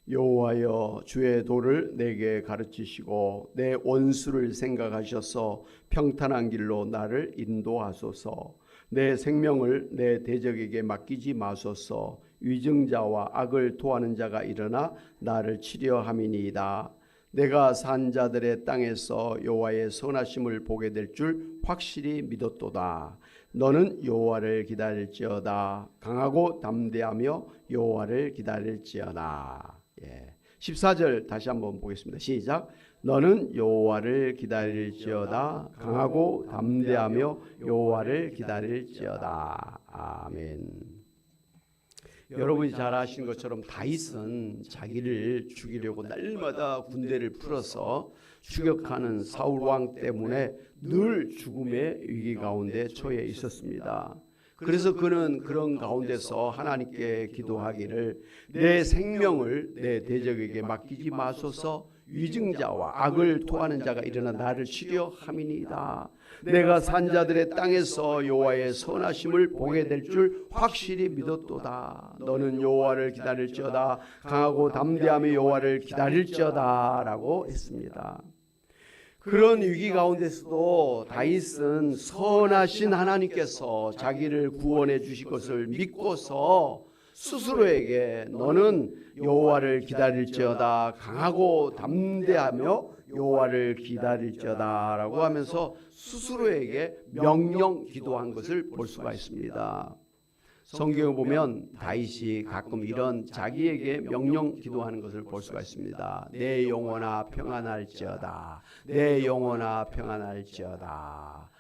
여호와여, 주의 도를 내게 가르치시고 내 원수를 생각하셔서 평탄한 길로 나를 인도하소서. 내 생명을 내 대적에게 맡기지 마소서. 위증자와 악을 토하는 자가 일어나 나를 치려 함이니이다. 내가 산 자들의 땅에서 여호와의 선하심을 보게 될 줄 확실히 믿었도다. 너는 여호와를 기다릴지어다. 강하고 담대하며 여호와를 기다릴지어다. 14절 다시 한번 보겠습니다. 시작. 너는 여호와를 기다릴지어다. 강하고 담대하며 여호와를 기다릴지어다. 아멘. 여러분이 잘 아시는 것처럼 다윗은 자기를 죽이려고 날마다 군대를 풀어서 추격하는 사울 왕 때문에 늘 죽음의 위기 가운데 처해 있었습니다. 그래서 그는 그런 가운데서 하나님께 기도하기를 내 생명을 내 대적에게 맡기지 마소서. 위증자와 악을 토하는 자가 일어나 나를 치려 함이니이다. 내가 산 자들의 땅에서 여호와의 선하심을 보게 될 줄 확실히 믿었도다. 너는 여호와를 기다릴지어다. 강하고 담대하며 여호와를 기다릴지어다 라고 했습니다. 그런 위기 가운데서도 다윗은 선하신 하나님께서 자기를 구원해 주실 것을 믿고서 스스로에게 너는 여호와를 기다릴지어다. 강하고 담대하며 여호와를 기다릴지어다 라고 하면서 스스로에게 명령 기도한 것을 볼 수가 있습니다. 성경에 보면 다윗이 가끔 이런 자기에게 명령 기도하는 것을 볼 수가 있습니다. 내 영혼아 평안할지어다. 내 영혼아 평안할지어다.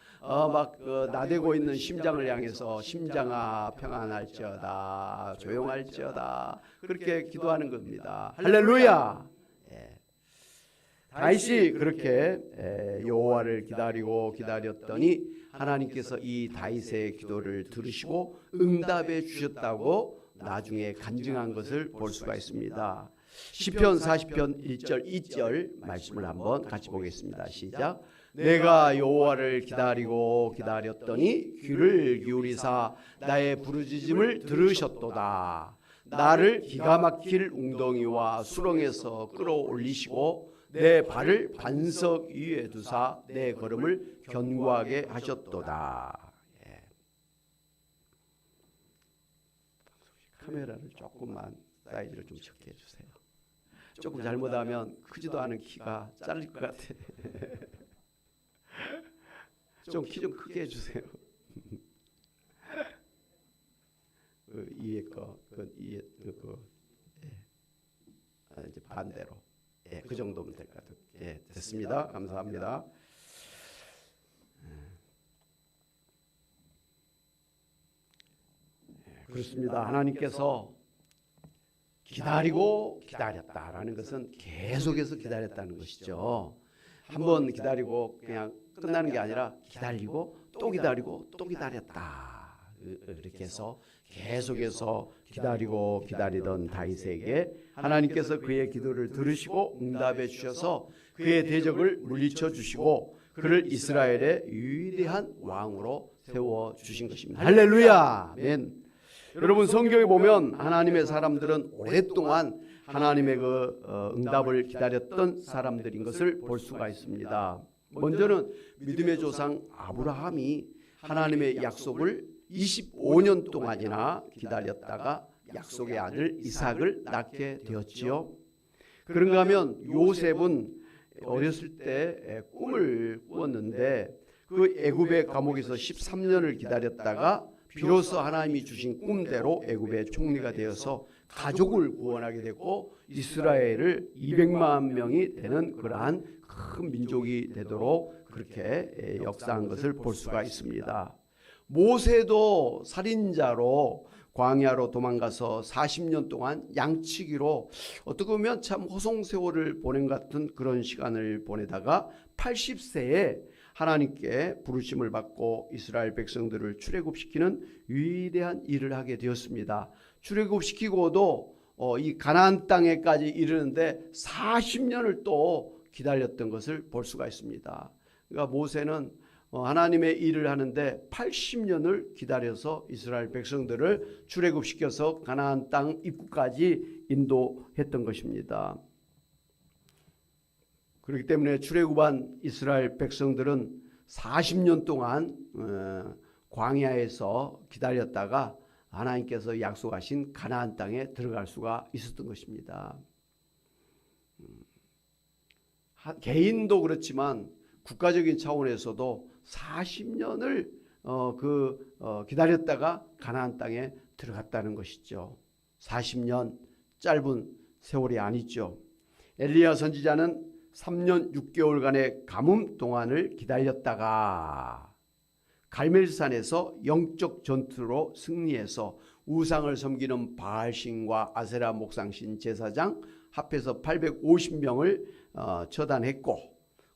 나대고 있는 심장을 향해서 심장아 평안할지어다. 조용할지어다. 그렇게 기도하는 겁니다. 할렐루야. 다윗이 그렇게 여호와를 기다리고 기다렸더니 하나님께서 이 다윗의 기도를 들으시고 응답해 주셨다고 나중에 간증한 것을 볼 수가 있습니다. 시편 40편 1절 2절 말씀을 한번 같이 보겠습니다. 시작. 내가 여호와를 기다리고 기다렸더니 귀를 기울이사 나의 부르짖음을 들으셨도다. 나를 기가 막힐 웅덩이와 수렁에서 끌어올리시고 내 발을 반석 위에 두사 내 걸음을 견고하게 하셨도다. 카메라를 조금만 사이즈를 좀 적게 해주세요. 조금 잘못하면 크지도 않은 키가 잘릴 것 같아. 좀 키 좀 크게 해주세요. 이해 이제 반대로. 그 정도면 될 것 같아요. 됐습니다. 감사합니다. 그렇습니다. 하나님께서 기다리고 기다렸다라는 것은 계속해서 기다렸다는 것이죠. 한번 기다리고 그냥 끝나는 게 아니라 기다리고 또 기다리고 또 기다렸다. 이렇게 해서 계속해서 기다리고 기다리던 다윗에게 하나님께서 그의 기도를 들으시고 응답해 주셔서 그의 대적을 물리쳐 주시고 그를 이스라엘의 위대한 왕으로 세워 주신 것입니다. 할렐루야. 아멘. 여러분 성경에 보면 하나님의 사람들은 오랫동안 하나님의 응답을 기다렸던 사람들인 것을 볼 수가 있습니다. 먼저는 믿음의 조상 아브라함이 하나님의 약속을 25년 동안이나 기다렸다가 약속의 아들 이삭을 낳게 되었지요. 그런가 하면 요셉은 어렸을 때 꿈을 꾸었는데 그 애굽의 감옥에서 13년을 기다렸다가 비로소 하나님이 주신 꿈대로 애굽의 총리가 되어서 가족을 구원하게 되고 이스라엘을 200만 명이 되는 그러한 큰 민족이 되도록 그렇게 역사한 것을 볼 수가 있습니다. 모세도 살인자로 광야로 도망가서 40년 동안 양치기로 어떻게 보면 참 호송세월을 보낸 같은 그런 시간을 보내다가 80세에 하나님께 부르심을 받고 이스라엘 백성들을 출애굽시키는 위대한 일을 하게 되었습니다. 출애굽시키고도 이 가나안 땅에까지 이르는데 40년을 또 기다렸던 것을 볼 수가 있습니다. 그러니까 모세는 하나님의 일을 하는데 80년을 기다려서 이스라엘 백성들을 출애굽시켜서 가나안 땅 입구까지 인도했던 것입니다. 그렇기 때문에 출애굽한 이스라엘 백성들은 40년 동안 광야에서 기다렸다가 하나님께서 약속하신 가나안 땅에 들어갈 수가 있었던 것입니다. 개인도 그렇지만 국가적인 차원에서도 40년을 기다렸다가 가나안 땅에 들어갔다는 것이죠. 40년 짧은 세월이 아니죠. 엘리야 선지자는 3년 6개월간의 가뭄 동안을 기다렸다가 갈멜산에서 영적 전투로 승리해서 우상을 섬기는 바알신과 아세라 목상신 제사장 합해서 850명을 처단했고,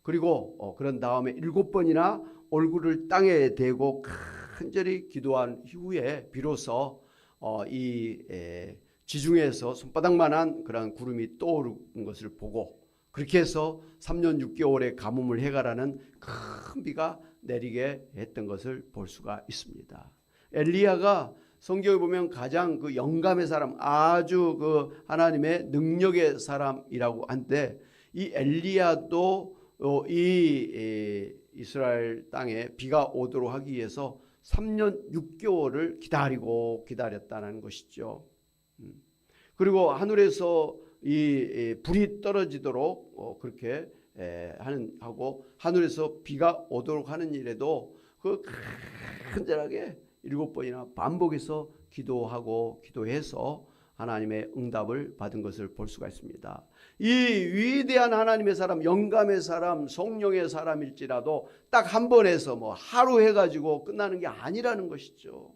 그리고 그런 다음에 7번이나 얼굴을 땅에 대고 간절히 기도한 후에 비로소 이 지중해에서 손바닥만한 그런 구름이 떠오르는 것을 보고, 그렇게 해서 3년 6개월의 가뭄을 해결하는 큰 비가 내리게 했던 것을 볼 수가 있습니다. 엘리야가 성경에 보면 가장 그 영감의 사람, 아주 그 하나님의 능력의 사람이라고 한데, 이 엘리야도 이 이스라엘 땅에 비가 오도록 하기 위해서 3년 6개월을 기다렸다는 것이죠. 그리고 하늘에서 이 불이 떨어지도록 그렇게 하고 하늘에서 비가 오도록 하는 일에도 그 간절하게 7번이나 반복해서 기도해서 하나님의 응답을 받은 것을 볼 수가 있습니다. 이 위대한 하나님의 사람, 영감의 사람, 성령의 사람일지라도 딱 한 번 해서 하루 해가지고 끝나는 게 아니라는 것이죠.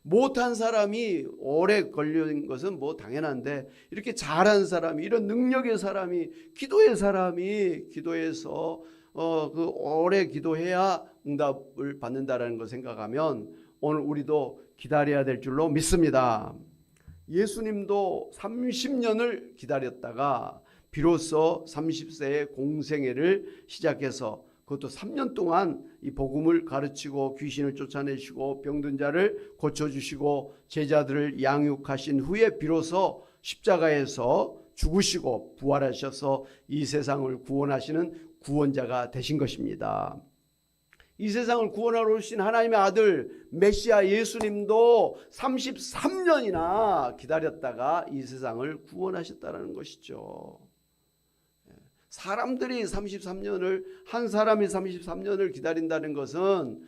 못한 사람이 오래 걸린 것은 당연한데, 이렇게 잘한 사람이, 이런 능력의 사람이, 기도의 사람이 기도해서 그 오래 기도해야 응답을 받는다라는 걸 생각하면 오늘 우리도 기다려야 될 줄로 믿습니다. 예수님도 30년을 기다렸다가 비로소 30세의 공생애를 시작해서, 그것도 3년 동안 이 복음을 가르치고 귀신을 쫓아내시고 병든 자를 고쳐주시고 제자들을 양육하신 후에 비로소 십자가에서 죽으시고 부활하셔서 이 세상을 구원하시는 구원자가 되신 것입니다. 이 세상을 구원하러 오신 하나님의 아들 메시아 예수님도 33년이나 기다렸다가 이 세상을 구원하셨다는 것이죠. 사람들이 33년을, 한 사람이 33년을 기다린다는 것은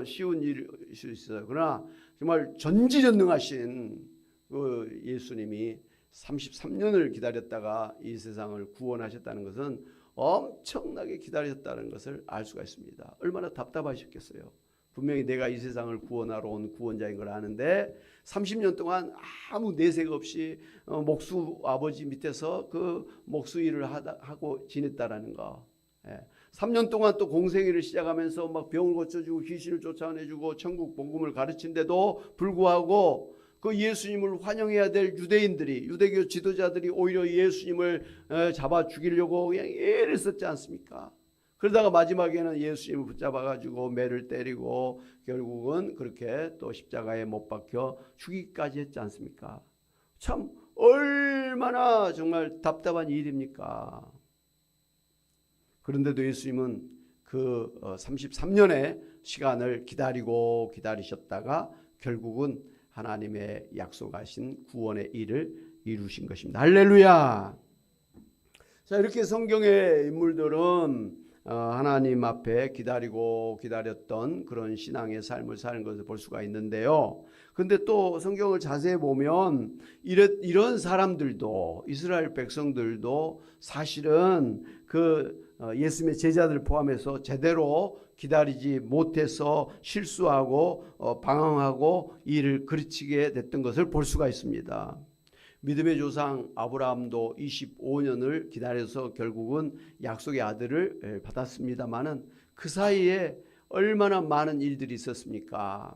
쉬운 일일 수 있어요. 그러나 정말 전지전능하신 그 예수님이 33년을 기다렸다가 이 세상을 구원하셨다는 것은 엄청나게 기다렸다는 것을 알 수가 있습니다. 얼마나 답답하셨겠어요. 분명히 내가 이 세상을 구원하러 온 구원자인 걸 아는데 30년 동안 아무 내색 없이 목수 아버지 밑에서 그 목수 일을 하고 지냈다라는 거. 3년 동안 또 공생애를 시작하면서 막 병을 고쳐주고 귀신을 쫓아내주고 천국 복음을 가르친데도 불구하고 그 예수님을 환영해야 될 유대인들이, 유대교 지도자들이 오히려 예수님을 잡아 죽이려고 그냥 애를 썼지 않습니까? 그러다가 마지막에는 예수님을 붙잡아가지고 매를 때리고 결국은 그렇게 또 십자가에 못 박혀 죽이기까지 했지 않습니까? 참 얼마나 정말 답답한 일입니까? 그런데도 예수님은 그 33년의 시간을 기다리셨다가 결국은 하나님의 약속하신 구원의 일을 이루신 것입니다. 할렐루야! 자, 이렇게 성경의 인물들은 하나님 앞에 기다렸던 그런 신앙의 삶을 사는 것을 볼 수가 있는데요. 그런데 또 성경을 자세히 보면 이런 사람들도, 이스라엘 백성들도 사실은 그 예수님의 제자들 포함해서 제대로 기다리지 못해서 실수하고 방황하고 일을 그르치게 됐던 것을 볼 수가 있습니다. 믿음의 조상 아브라함도 25년을 기다려서 결국은 약속의 아들을 받았습니다마는 그 사이에 얼마나 많은 일들이 있었습니까?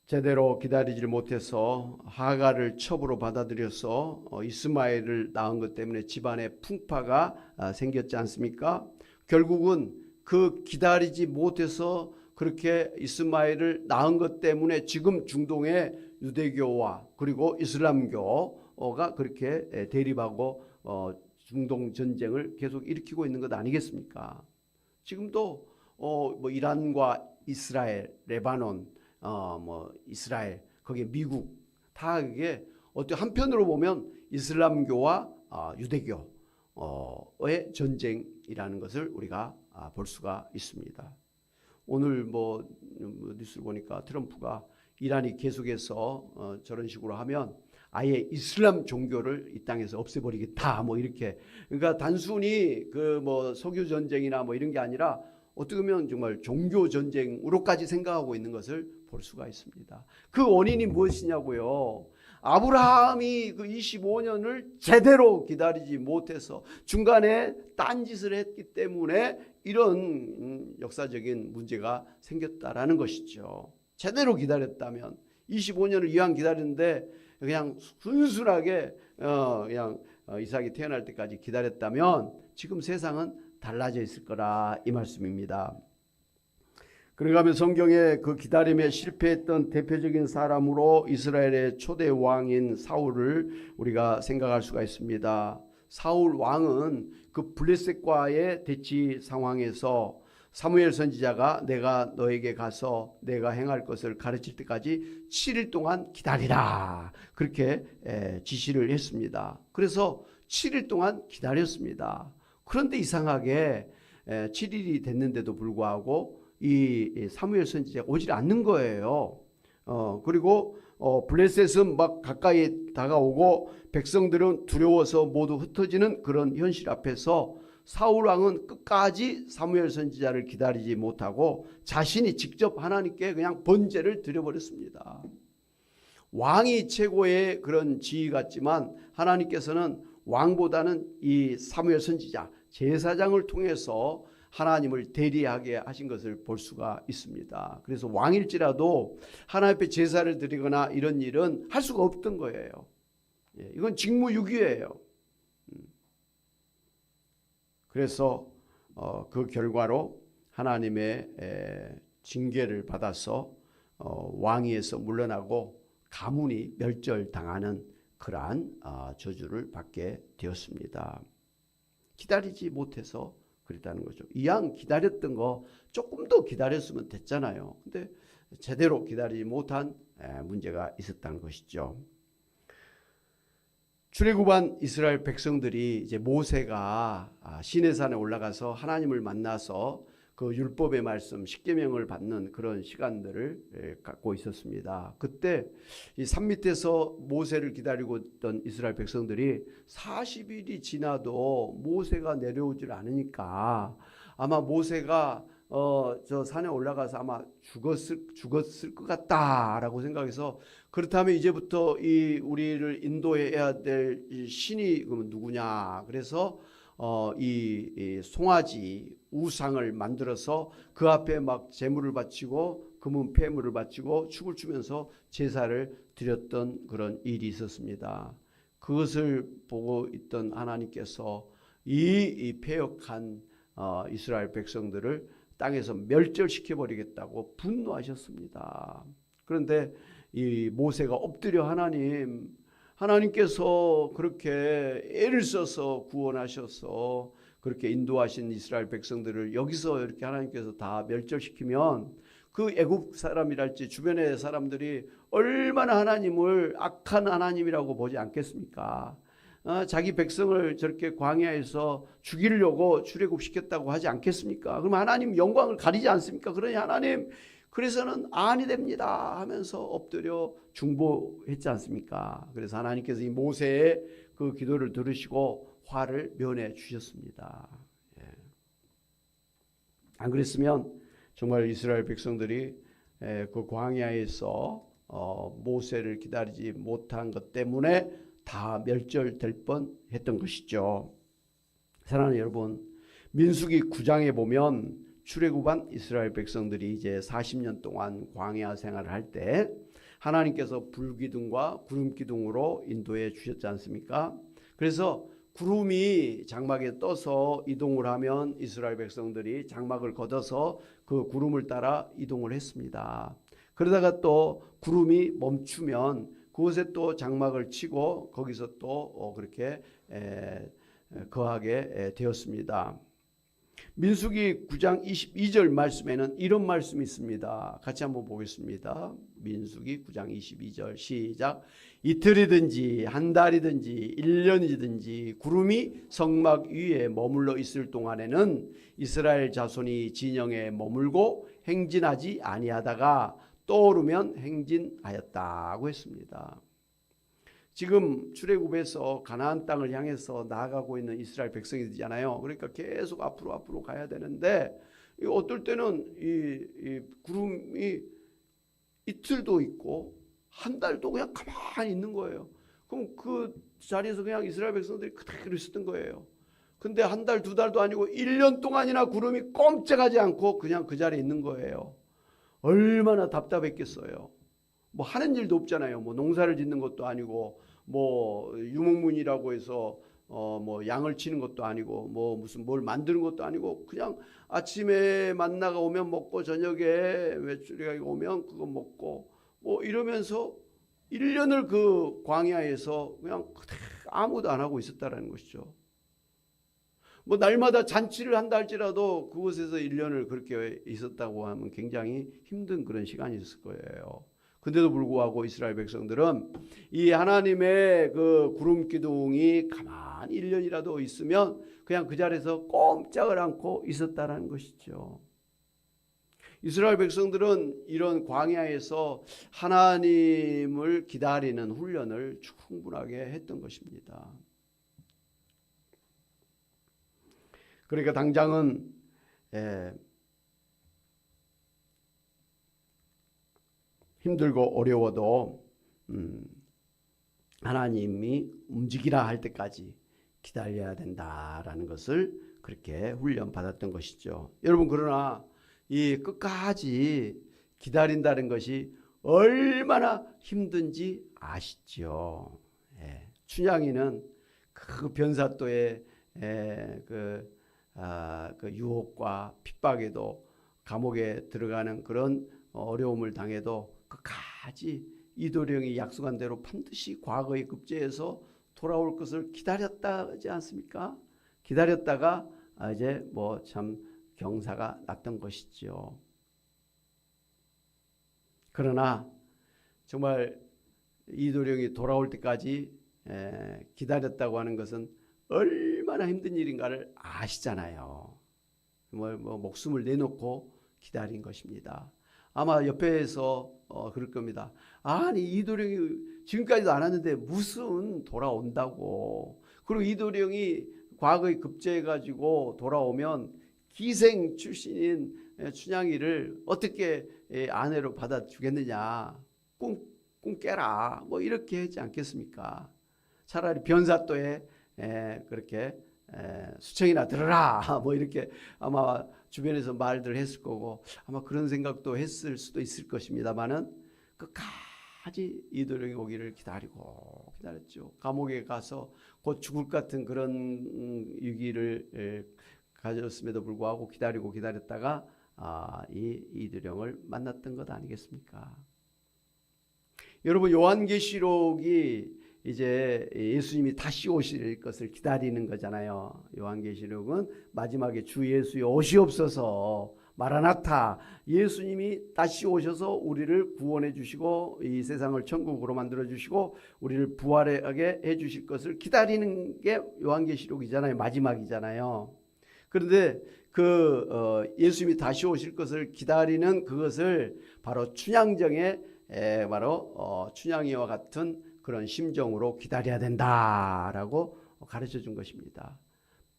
제대로 기다리지 못해서 하갈을 첩으로 받아들여서 이스마엘을 낳은 것 때문에 집안에 풍파가 생겼지 않습니까? 결국은 그 기다리지 못해서 그렇게 이스마엘을 낳은 것 때문에 지금 중동의 유대교와 그리고 이슬람교가 그렇게 대립하고 중동 전쟁을 계속 일으키고 있는 것 아니겠습니까? 지금도 뭐 이란과 이스라엘, 레바논, 뭐 이스라엘, 거기에 미국 다 이게 어떤 한편으로 보면 이슬람교와 유대교의 전쟁이라는 것을 우리가 볼 수가 있습니다. 오늘 뭐 뉴스를 보니까 트럼프가 이란이 계속해서 저런 식으로 하면 아예 이슬람 종교를 이 땅에서 없애버리겠다 뭐 이렇게. 그러니까 단순히 그 뭐 석유 전쟁이나 뭐 이런 게 아니라 어떻게 보면 정말 종교 전쟁으로까지 생각하고 있는 것을 볼 수가 있습니다. 그 원인이 무엇이냐고요? 아브라함이 그 25년을 제대로 기다리지 못해서 중간에 딴짓을 했기 때문에 이런 역사적인 문제가 생겼다라는 것이죠. 제대로 기다렸다면 25년을 이왕 기다렸는데 그냥 순순하게 그냥 이삭이 태어날 때까지 기다렸다면 지금 세상은 달라져 있을 거라 이 말씀입니다. 그런가 하면 성경에 그 기다림에 실패했던 대표적인 사람으로 이스라엘의 초대 왕인 사울을 우리가 생각할 수가 있습니다. 사울 왕은 그 블레셋과의 대치 상황에서 사무엘 선지자가 내가 너에게 가서 내가 행할 것을 가르칠 때까지 7일 동안 기다리라 그렇게 지시를 했습니다. 그래서 7일 동안 기다렸습니다. 그런데 이상하게 7일이 됐는데도 불구하고 이 사무엘 선지자가 오질 않는 거예요. 그리고 블레셋은 막 가까이 다가오고 백성들은 두려워서 모두 흩어지는 그런 현실 앞에서 사울 왕은 끝까지 사무엘 선지자를 기다리지 못하고 자신이 직접 하나님께 그냥 번제를 드려버렸습니다. 왕이 최고의 그런 지위 같지만 하나님께서는 왕보다는 이 사무엘 선지자 제사장을 통해서 하나님을 대리하게 하신 것을 볼 수가 있습니다. 그래서 왕일지라도 하나님 앞에 제사를 드리거나 이런 일은 할 수가 없던 거예요. 이건 직무유기예요. 그래서 그 결과로 하나님의 징계를 받아서 왕위에서 물러나고 가문이 멸절당하는 그러한 저주를 받게 되었습니다. 기다리지 못해서 그랬다는 거죠. 이왕 기다렸던 거 조금 더 기다렸으면 됐잖아요. 근데 제대로 기다리지 못한 문제가 있었다는 것이죠. 출애굽한 이스라엘 백성들이 이제 모세가 시내산에 올라가서 하나님을 만나서 그 율법의 말씀 십계명을 받는 그런 시간들을 갖고 있었습니다. 그때 이 산 밑에서 모세를 기다리고 있던 이스라엘 백성들이 40일이 지나도 모세가 내려오질 않으니까 아마 모세가 저 산에 올라가서 아마 죽었을 것 같다라고 생각해서 그렇다면 이제부터 이 우리를 인도해야 될 신이 그러면 누구냐? 그래서 이 송아지 우상을 만들어서 그 앞에 막 제물을 바치고 금은 폐물을 바치고 춤을 추면서 제사를 드렸던 그런 일이 있었습니다. 그것을 보고 있던 하나님께서 이 패역한 이스라엘 백성들을 땅에서 멸절시켜 버리겠다고 분노하셨습니다. 그런데 이 모세가 엎드려 하나님께서 그렇게 애를 써서 구원하셔서 그렇게 인도하신 이스라엘 백성들을 여기서 이렇게 하나님께서 다 멸절시키면 그 애굽 사람이랄지 주변의 사람들이 얼마나 하나님을 악한 하나님이라고 보지 않겠습니까? 자기 백성을 저렇게 광야에서 죽이려고 출애굽시켰다고 하지 않겠습니까? 그럼 하나님 영광을 가리지 않습니까? 그러니 하나님 그래서는 아니 됩니다 하면서 엎드려 중보했지 않습니까? 그래서 하나님께서 이 모세의 그 기도를 들으시고 화를 면해 주셨습니다. 안 그랬으면 정말 이스라엘 백성들이 그 광야에서 모세를 기다리지 못한 것 때문에 다 멸절될 뻔했던 것이죠. 사랑하는 여러분, 민수기 9장에 보면 출애굽한 이스라엘 백성들이 이제 40년 동안 광야 생활을 할 때 하나님께서 불기둥과 구름기둥으로 인도해 주셨지 않습니까? 그래서 구름이 장막에 떠서 이동을 하면 이스라엘 백성들이 장막을 걷어서 그 구름을 따라 이동을 했습니다. 그러다가 또 구름이 멈추면 그곳에 또 장막을 치고 거기서 또 그렇게 거하게 되었습니다. 민수기 9장 22절 말씀에는 이런 말씀이 있습니다. 같이 한번 보겠습니다. 민수기 9장 22절 시작. 이틀이든지 한 달이든지 1년이든지 구름이 성막 위에 머물러 있을 동안에는 이스라엘 자손이 진영에 머물고 행진하지 아니하다가 떠오르면 행진하였다고 했습니다. 지금 출애굽에서 가나안 땅을 향해서 나아가고 있는 이스라엘 백성이잖아요. 그러니까 계속 앞으로 가야 되는데 어떨 때는 이 구름이 이틀도 있고 한 달도 그냥 가만히 있는 거예요. 그럼 그 자리에서 그냥 이스라엘 백성들이 그대로 있었던 거예요. 근데 한 달, 두 달도 아니고 1년 동안이나 구름이 꼼짝하지 않고 그냥 그 자리에 있는 거예요. 얼마나 답답했겠어요. 뭐 하는 일도 없잖아요. 뭐 농사를 짓는 것도 아니고 뭐 유목문이라고 해서 뭐 양을 치는 것도 아니고 뭐 무슨 뭘 만드는 것도 아니고 그냥 아침에 만나가 오면 먹고 저녁에 메추리가 오면 그거 먹고 뭐 이러면서 1년을 그 광야에서 그냥 아무도 안 하고 있었다라는 것이죠. 뭐 날마다 잔치를 한다 할지라도 그곳에서 1년을 그렇게 있었다고 하면 굉장히 힘든 그런 시간이 있을 거예요. 근데도 불구하고 이스라엘 백성들은 이 하나님의 그 구름 기둥이 가만히 1년이라도 있으면 그냥 그 자리에서 꼼짝을 않고 있었다라는 것이죠. 이스라엘 백성들은 이런 광야에서 하나님을 기다리는 훈련을 충분하게 했던 것입니다. 그러니까 당장은 힘들고 어려워도 하나님이 움직이라 할 때까지 기다려야 된다라는 것을 그렇게 훈련받았던 것이죠. 여러분, 그러나 이 끝까지 기다린다는 것이 얼마나 힘든지 아시죠? 춘향이는 그 변사또의 그 유혹과 핍박에도 감옥에 들어가는 그런 어려움을 당해도 끝까지 이도령이 약속한 대로 반드시 과거의 급제에서 돌아올 것을 기다렸다 하지 않습니까? 기다렸다가 이제 뭐 참 경사가 났던 것이죠. 그러나 정말 이도령이 돌아올 때까지 기다렸다고 하는 것은 얼마나 힘든 일인가를 아시잖아요. 뭐 목숨을 내놓고 기다린 것입니다. 아마 옆에서 그럴 겁니다. 아니, 이도령이 지금까지도 안 왔는데 무슨 돌아온다고. 그리고 이도령이 과거에 급제해가지고 돌아오면 기생 출신인 춘향이를 어떻게 아내로 받아주겠느냐. 꿈 깨라. 뭐 이렇게 하지 않겠습니까? 차라리 변사또에 그렇게 수청이나 들어라. 뭐 이렇게 아마 주변에서 말들 했을 거고 아마 그런 생각도 했을 수도 있을 것입니다만은 끝까지 이도령이 오기를 기다렸죠. 감옥에 가서 곧 죽을 것 같은 그런 위기를 가졌음에도 불구하고 기다렸다가 이 이도령을 만났던 것 아니겠습니까? 여러분, 요한계시록이 이제 예수님이 다시 오실 것을 기다리는 거잖아요. 요한계시록은 마지막에 주 예수의 오시옵소서, 마라나타, 예수님이 다시 오셔서 우리를 구원해 주시고 이 세상을 천국으로 만들어 주시고 우리를 부활하게 해 주실 것을 기다리는 게 요한계시록이잖아요. 마지막이잖아요. 그런데 예수님이 다시 오실 것을 기다리는 그것을 바로 춘향정에 바로 춘향이와 같은 그런 심정으로 기다려야 된다라고 가르쳐 준 것입니다.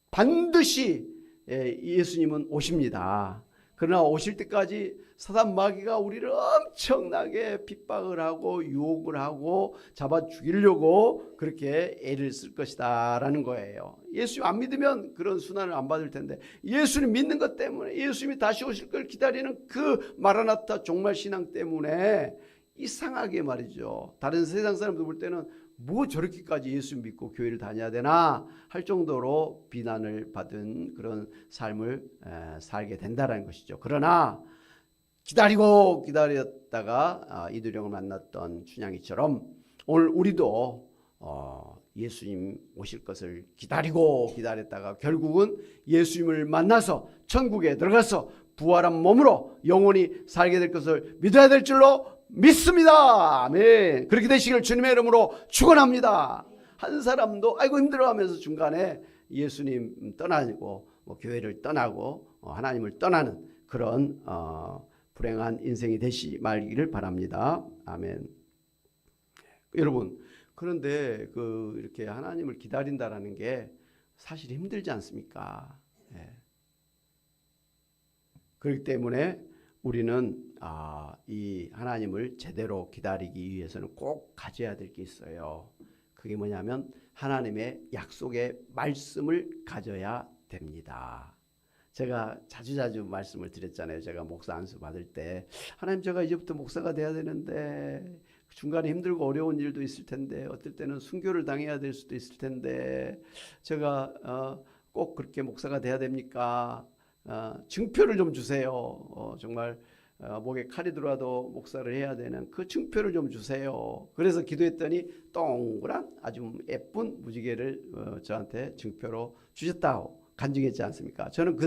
반드시 예수님은 오십니다. 그러나 오실 때까지 사단 마귀가 우리를 엄청나게 핍박을 하고 유혹을 하고 잡아 죽이려고 그렇게 애를 쓸 것이다 라는 거예요. 예수님 안 믿으면 그런 순환을 안 받을 텐데 예수님 믿는 것 때문에, 예수님이 다시 오실 걸 기다리는 그 마라나타 종말 신앙 때문에 이상하게 말이죠. 다른 세상 사람들 볼 때는 뭐 저렇게까지 예수 믿고 교회를 다녀야 되나 할 정도로 비난을 받은 그런 삶을 살게 된다는 것이죠. 그러나 기다리고 기다렸다가 이두령을 만났던 춘향이처럼 오늘 우리도 예수님 오실 것을 기다리고 기다렸다가 결국은 예수님을 만나서 천국에 들어가서 부활한 몸으로 영원히 살게 될 것을 믿어야 될 줄로 믿습니다. 아멘. 그렇게 되시길 주님의 이름으로 축원합니다. 한 사람도 아이고 힘들어하면서 중간에 예수님 떠나고 교회를 떠나고 하나님을 떠나는 그런 불행한 인생이 되시 말기를 바랍니다. 아멘. 여러분, 그런데 이렇게 하나님을 기다린다라는 게 사실 힘들지 않습니까? 예. 그렇기 때문에 우리는 이 하나님을 제대로 기다리기 위해서는 꼭 가져야 될 게 있어요. 그게 뭐냐면 하나님의 약속의 말씀을 가져야 됩니다. 제가 자주자주 말씀을 드렸잖아요. 제가 목사 안수 받을 때 하나님 제가 이제부터 목사가 돼야 되는데 중간에 힘들고 어려운 일도 있을 텐데 어떨 때는 순교를 당해야 될 수도 있을 텐데 제가 꼭 그렇게 목사가 돼야 됩니까? 증표를 좀 주세요. 정말 목에 칼이 들어와도 목사를 해야 되는 그 증표를 좀 주세요. 그래서 기도했더니 동그란 아주 예쁜 무지개를 저한테 증표로 주셨다고 간증했지 않습니까? 저는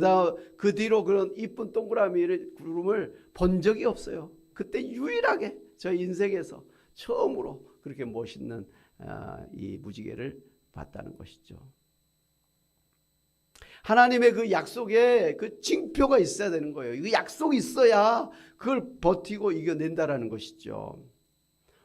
그 뒤로 그런 이쁜 동그라미를 구름을 본 적이 없어요. 그때 유일하게 저 인생에서 처음으로 그렇게 멋있는 이 무지개를 봤다는 것이죠. 하나님의 그 약속에 그 징표가 있어야 되는 거예요. 이 약속이 있어야 그걸 버티고 이겨낸다라는 것이죠.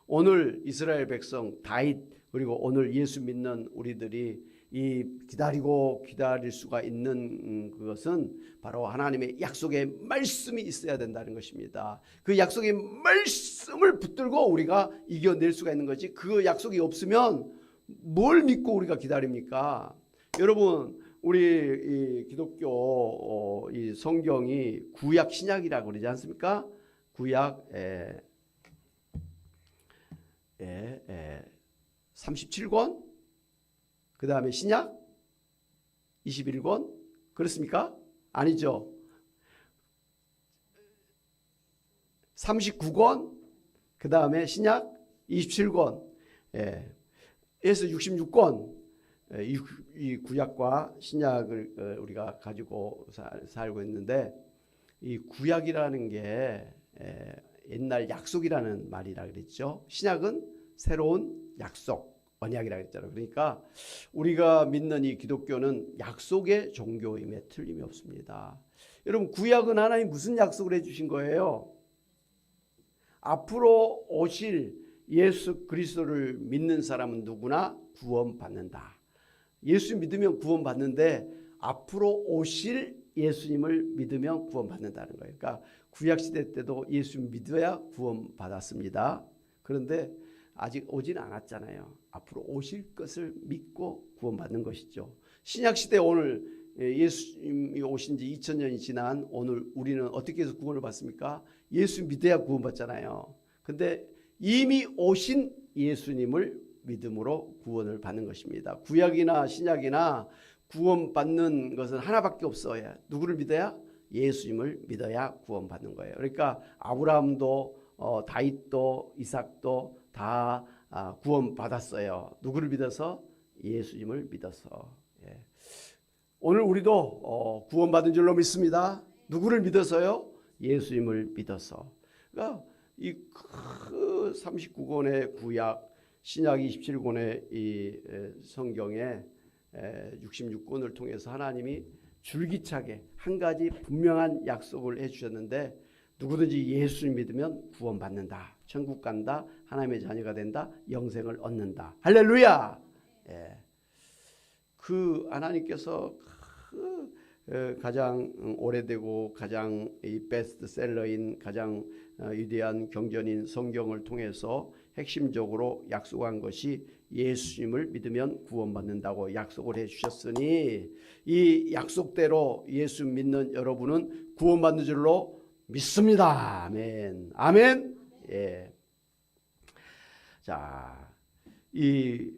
오늘 이스라엘 백성 다윗 그리고 오늘 예수 믿는 우리들이 이 기다리고 기다릴 수가 있는 그것은 바로 하나님의 약속의 말씀이 있어야 된다는 것입니다. 그 약속의 말씀을 붙들고 우리가 이겨낼 수가 있는 거지 그 약속이 없으면 뭘 믿고 우리가 기다립니까? 여러분 우리 이 기독교 이 성경이 구약 신약이라고 그러지 않습니까? 구약 37권 그 다음에 신약 21권 그렇습니까? 아니죠. 39권 그 다음에 신약 27권 에서 66권 이 구약과 신약을 우리가 가지고 살고 있는데 이 구약이라는 게 옛날 약속이라는 말이라 그랬죠. 신약은 새로운 약속 언약이라고 했잖아요. 그러니까 우리가 믿는 이 기독교는 약속의 종교임에 틀림이 없습니다. 여러분 구약은 하나님 무슨 약속을 해주신 거예요? 앞으로 오실 예수 그리스도를 믿는 사람은 누구나 구원받는다. 예수 믿으면 구원받는데 앞으로 오실 예수님을 믿으면 구원받는다는 거예요. 그러니까 구약시대 때도 예수 믿어야 구원받았습니다. 그런데 아직 오진 않았잖아요. 앞으로 오실 것을 믿고 구원받는 것이죠. 신약시대 오늘 예수님이 오신 지 2000년이 지난 오늘 우리는 어떻게 해서 구원을 받습니까? 예수 믿어야 구원받잖아요. 근데 이미 오신 예수님을 믿음으로 구원을 받는 것입니다. 구약이나 신약이나 구원받는 것은 하나밖에 없어요. 누구를 믿어야? 예수님을 믿어야 구원받는 거예요. 그러니까 아브라함도 다윗도 이삭도 다 구원받았어요. 누구를 믿어서? 예수님을 믿어서. 오늘 우리도 구원받은 줄로 믿습니다. 누구를 믿어서요? 예수님을 믿어서. 그러니까 이 39권의 구약, 신약 27권의 이 성경에 66권을 통해서 하나님이 줄기차게 한 가지 분명한 약속을 해주셨는데 누구든지 예수를 믿으면 구원받는다. 천국 간다. 하나님의 자녀가 된다. 영생을 얻는다. 할렐루야. 그 하나님께서 가장 오래되고 가장 베스트셀러인 가장 위대한 경전인 성경을 통해서 핵심적으로 약속한 것이 예수님을 믿으면 구원받는다고 약속을 해주셨으니 이 약속대로 예수 믿는 여러분은 구원받는 줄로 믿습니다. 아멘. 아멘. 자, 이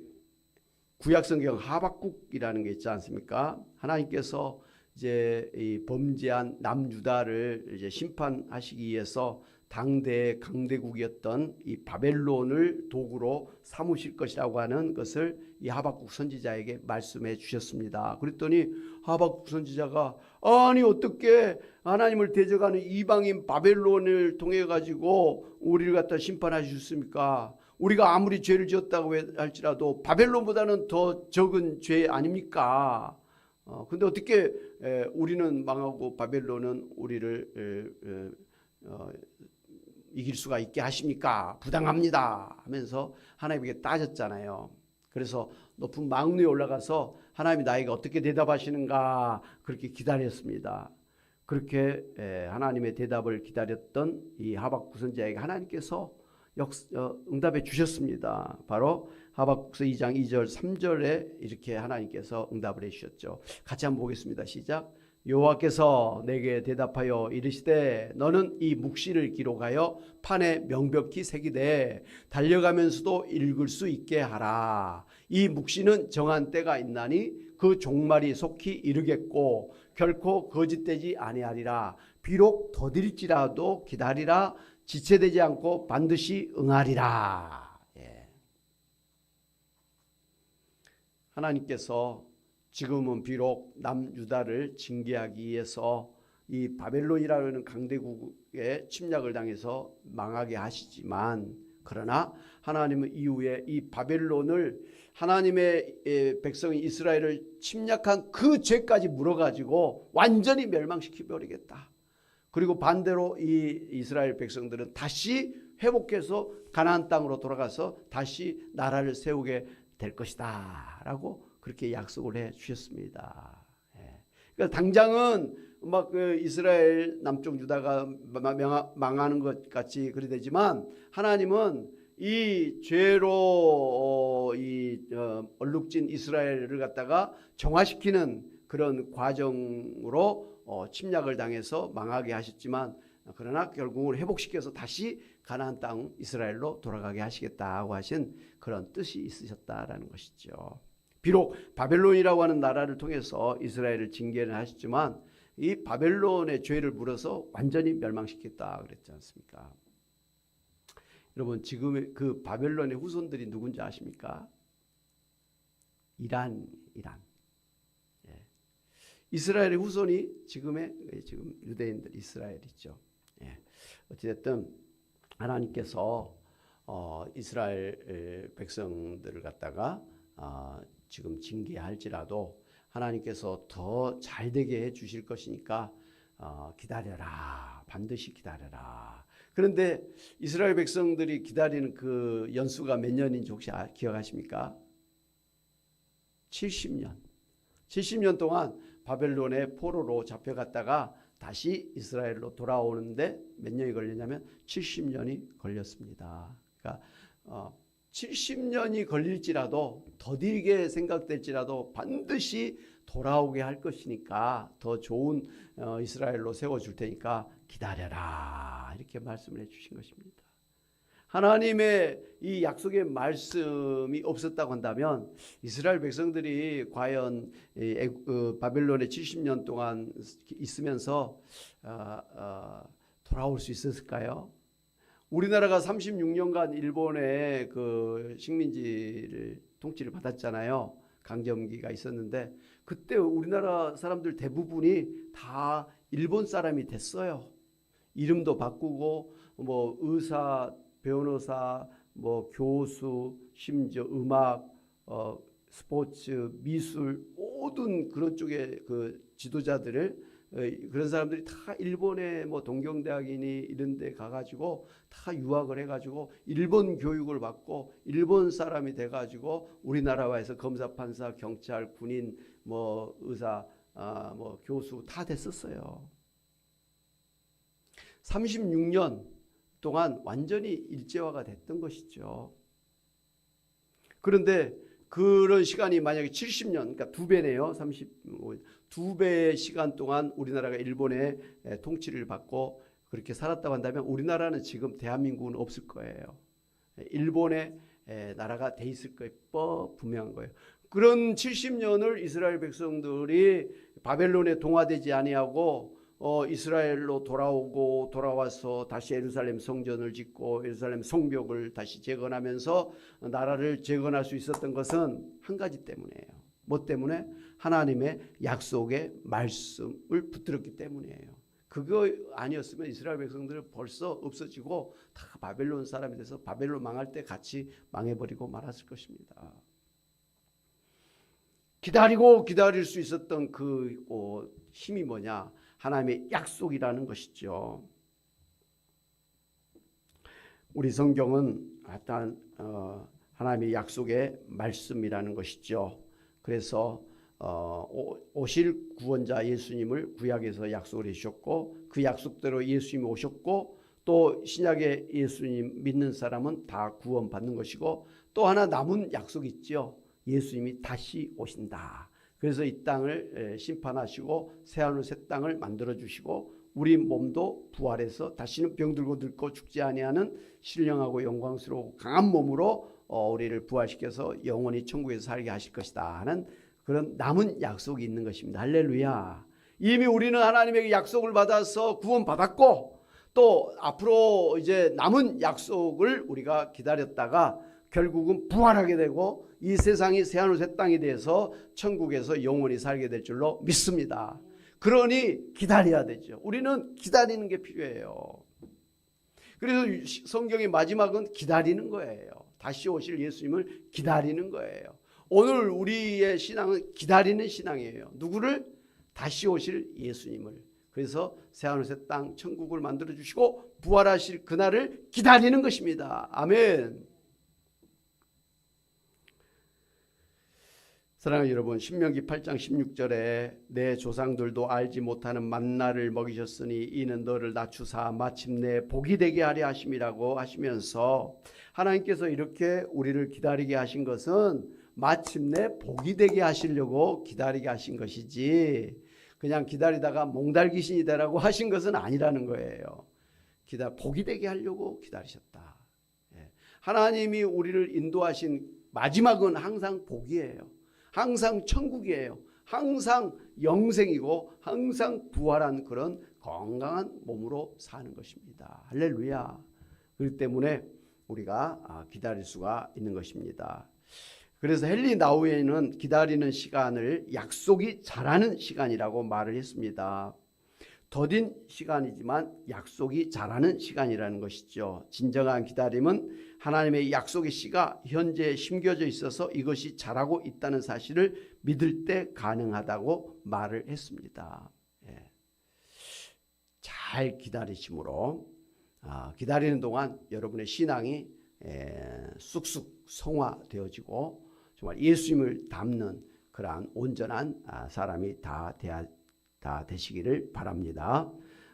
구약성경 하박국이라는 게 있지 않습니까? 하나님께서 이제 이 범죄한 남유다를 이제 심판하시기 위해서 당대의 강대국이었던 이 바벨론을 도구로 삼으실 것이라고 하는 것을 이 하박국 선지자에게 말씀해 주셨습니다. 그랬더니 하박국 선지자가 아니 어떻게 하나님을 대적하는 이방인 바벨론을 통해 가지고 우리를 갖다 심판하셨습니까? 우리가 아무리 죄를 지었다고 할지라도 바벨론보다는 더 적은 죄 아닙니까? 근데 어떻게 우리는 망하고 바벨론은 우리를 이길 수가 있게 하십니까? 부당합니다 하면서 하나님에게 따졌잖아요. 그래서 높은 망루에 올라가서 하나님이 나에게 어떻게 대답하시는가 그렇게 기다렸습니다. 그렇게 하나님의 대답을 기다렸던 이 하박국 선지자에게 하나님께서 응답해 주셨습니다. 바로 하박국서 2장 2절 3절에 이렇게 하나님께서 응답을 해 주셨죠. 같이 한번 보겠습니다. 시작. 여호와께서 내게 대답하여 이르시되 너는 이 묵시를 기록하여 판에 명백히 새기되 달려가면서도 읽을 수 있게 하라. 이 묵시는 정한 때가 있나니 그 종말이 속히 이르겠고 결코 거짓되지 아니하리라. 비록 더딜지라도 기다리라. 지체되지 않고 반드시 응하리라. 하나님께서 지금은 비록 남유다를 징계하기 위해서 이 바벨론이라는 강대국의 침략을 당해서 망하게 하시지만 그러나 하나님은 이후에 이 바벨론을 하나님의 백성인 이스라엘을 침략한 그 죄까지 물어가지고 완전히 멸망시켜버리겠다. 그리고 반대로 이 이스라엘 백성들은 다시 회복해서 가나안 땅으로 돌아가서 다시 나라를 세우게 될 것이다 라고 그렇게 약속을 해 주셨습니다. 그러니까 당장은 막 이스라엘 남쪽 유다가 망하는 것 같이 그리 되지만 하나님은 이 죄로 얼룩진 이스라엘을 갖다가 정화시키는 그런 과정으로 침략을 당해서 망하게 하셨지만 그러나 결국은 회복시켜서 다시 가나안 땅 이스라엘로 돌아가게 하시겠다고 하신 그런 뜻이 있으셨다라는 것이죠. 비록 바벨론이라고 하는 나라를 통해서 이스라엘을 징계를 하셨지만 이 바벨론의 죄를 물어서 완전히 멸망시켰다 그랬지 않습니까? 여러분 지금 그 바벨론의 후손들이 누군지 아십니까? 이란. 이스라엘의 후손이 지금 유대인들 이스라엘이죠. 어찌됐든 하나님께서 이스라엘 백성들을 갖다가 지금 징계할지라도 하나님께서 더 잘되게 해 주실 것이니까 기다려라. 반드시 기다려라. 그런데 이스라엘 백성들이 기다리는 그 연수가 몇 년인지 혹시 기억하십니까? 70년. 70년 동안 바벨론의 포로로 잡혀갔다가 다시 이스라엘로 돌아오는데 몇 년이 걸렸냐면 70년이 걸렸습니다. 그러니까 70년이 걸릴지라도 더디게 생각될지라도 반드시 돌아오게 할 것이니까 더 좋은 이스라엘로 세워줄 테니까 기다려라 이렇게 말씀을 해주신 것입니다. 하나님의 이 약속의 말씀이 없었다고 한다면 이스라엘 백성들이 과연 바벨론에 70년 동안 있으면서 돌아올 수 있었을까요? 우리나라가 36년간 일본의 그 식민지를 통치를 받았잖아요. 강점기가 있었는데 그때 우리나라 사람들 대부분이 다 일본 사람이 됐어요. 이름도 바꾸고 뭐 의사, 변호사, 뭐 교수, 심지어 음악, 스포츠, 미술 모든 그런 쪽의 그 지도자들을 그런 사람들이 다 일본의 뭐 동경대학이니 이런 데 가가지고 다 유학을 해가지고 일본 교육을 받고 일본 사람이 돼가지고 우리나라에서 검사, 판사, 경찰, 군인, 뭐 의사, 뭐 교수 다 됐었어요. 36년 동안 완전히 일제화가 됐던 것이죠. 그런데 그런 시간이 만약에 70년, 그러니까 2배네요. 2배의 시간 동안 우리나라가 일본의 통치를 받고 그렇게 살았다고 한다면 우리나라는 지금 대한민국은 없을 거예요. 일본의 나라가 돼 있을 거 분명한 거예요. 그런 70년을 이스라엘 백성들이 바벨론에 동화되지 아니하고 이스라엘로 돌아와서 다시 예루살렘 성전을 짓고 예루살렘 성벽을 다시 재건하면서 나라를 재건할 수 있었던 것은 한 가지 때문이에요. 뭐 때문에? 하나님의 약속의 말씀을 붙들었기 때문이에요. 그거 아니었으면 이스라엘 백성들은 벌써 없어지고 다 바벨론 사람이 돼서 바벨론 망할 때 같이 망해버리고 말았을 것입니다. 기다리고 기다릴 수 있었던 그 힘이 뭐냐? 하나님의 약속이라는 것이죠. 우리 성경은 하여튼 하나님의 약속의 말씀이라는 것이죠. 그래서 오실 구원자 예수님을 구약에서 약속을 해주셨고 그 약속대로 예수님이 오셨고 또 신약의 예수님 믿는 사람은 다 구원받는 것이고 또 하나 남은 약속이 있죠. 예수님이 다시 오신다. 그래서 이 땅을 심판하시고 새하늘 새 땅을 만들어주시고 우리 몸도 부활해서 다시는 병들고 늙고 죽지 아니하는 신령하고 영광스러워 강한 몸으로 우리를 부활시켜서 영원히 천국에서 살게 하실 것이다 하는 그런 남은 약속이 있는 것입니다. 할렐루야. 이미 우리는 하나님에게 약속을 받아서 구원받았고 또 앞으로 이제 남은 약속을 우리가 기다렸다가 결국은 부활하게 되고 이 세상이 새하늘 새 땅이 돼서 천국에서 영원히 살게 될 줄로 믿습니다. 그러니 기다려야 되죠. 우리는 기다리는 게 필요해요. 그래서 성경의 마지막은 기다리는 거예요. 다시 오실 예수님을 기다리는 거예요. 오늘 우리의 신앙은 기다리는 신앙이에요. 누구를? 다시 오실 예수님을. 그래서 새하늘 새 땅 천국을 만들어 주시고 부활하실 그날을 기다리는 것입니다. 아멘. 사랑하는 여러분, 신명기 8장 16절에 내 조상들도 알지 못하는 만나를 먹이셨으니 이는 너를 낮추사 마침내 복이 되게 하려 하심이라고 하시면서 하나님께서 이렇게 우리를 기다리게 하신 것은 마침내 복이 되게 하시려고 기다리게 하신 것이지 그냥 기다리다가 몽달귀신이 되라고 하신 것은 아니라는 거예요. 복이 되게 하려고 기다리셨다. 하나님이 우리를 인도하신 마지막은 항상 복이에요. 항상 천국이에요. 항상 영생이고 항상 부활한 그런 건강한 몸으로 사는 것입니다. 할렐루야. 그렇기 때문에 우리가 기다릴 수가 있는 것입니다. 그래서 헨리 나우에는 기다리는 시간을 약속이 잘하는 시간이라고 말을 했습니다. 더딘 시간이지만 약속이 잘하는 시간이라는 것이죠. 진정한 기다림은 하나님의 약속의 씨가 현재 심겨져 있어서 이것이 자라고 있다는 사실을 믿을 때 가능하다고 말을 했습니다. 잘 기다리심으로 기다리는 동안 여러분의 신앙이 쑥쑥 성화되어지고 정말 예수님을 닮는 그러한 온전한 사람이 다 되시기를 바랍니다.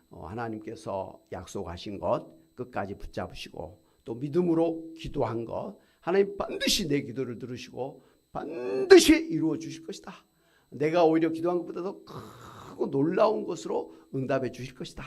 하나님께서 약속하신 것 끝까지 붙잡으시고 또 믿음으로 기도한 것 하나님 반드시 내 기도를 들으시고 반드시 이루어 주실 것이다. 내가 오히려 기도한 것보다 더 크고 놀라운 것으로 응답해 주실 것이다.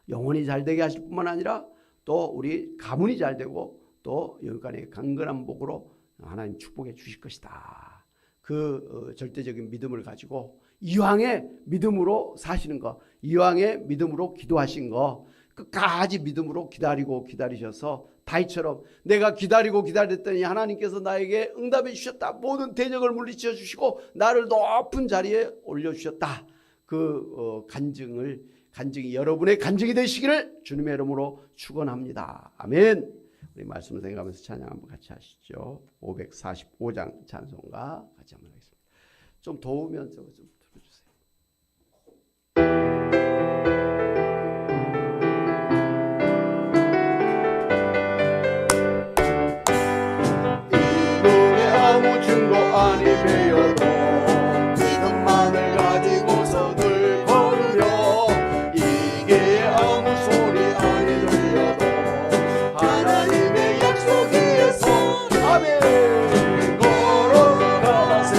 영혼이 잘되게 하실 뿐만 아니라 또 우리 가문이 잘되고 또 영육간의 강건한 복으로 하나님 축복해 주실 것이다. 그 절대적인 믿음을 가지고 이왕의 믿음으로 사시는 것, 이왕의 믿음으로 기도하신 것 끝까지 믿음으로 기다리셔서 다윗처럼 내가 기다리고 기다렸더니 하나님께서 나에게 응답해 주셨다. 모든 대적을 물리쳐 주시고 나를 높은 자리에 올려주셨다. 그 간증이 여러분의 간증이 되시기를 주님의 이름으로 축원합니다. 아멘. 우리 말씀을 생각하면서 찬양 한번 같이 하시죠. 545장 찬송가 같이 한번 하겠습니다. 좀 더우면 저거 좀 들어주세요. 이 노래 아무 증거 아니 배워도 믿음만을 가지고서 늘 걸으며 이게 아무 소리 아니 들려도 하나님의 약속이어서 아멘. 걸어가세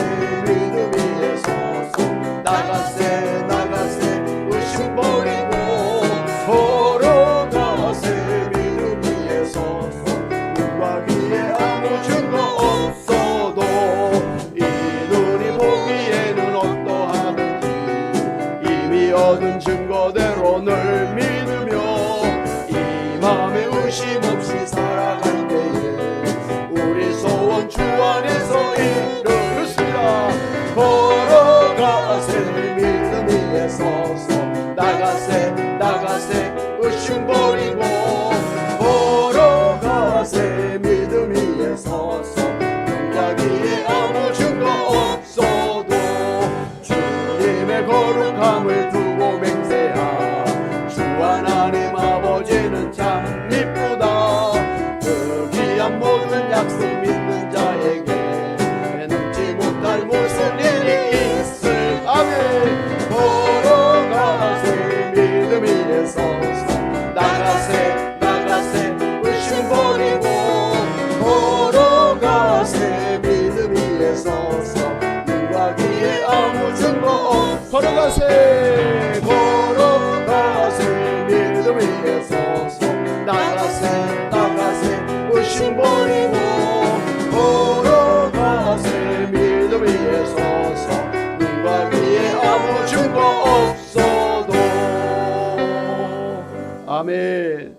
믿음 위에서 나가세 믿음 위에 서서 나가세 나가세 의심 버리고 걸어가세 믿음 위에 서서 자기의 아무 증거 없어도 주님의 거룩함을 두고 맹세하 주 하나님 아버지는 참 이쁘다 그 귀한 모든 약속 믿는 자에게 넘지 못할 무슨 일이 있을 아멘 걸어가세 믿음 위에 서서 나가세 나가세 의심 버리고 걸어가세 믿음 위에 서서 눈과 귀에 아무 증거 없 걸어가세 걸어가세 믿음 위에 서서 나가세 나가세 의심 버리고 걸어가세 믿음 위에 서서 눈과 귀에 아무 증거 없어도 아멘.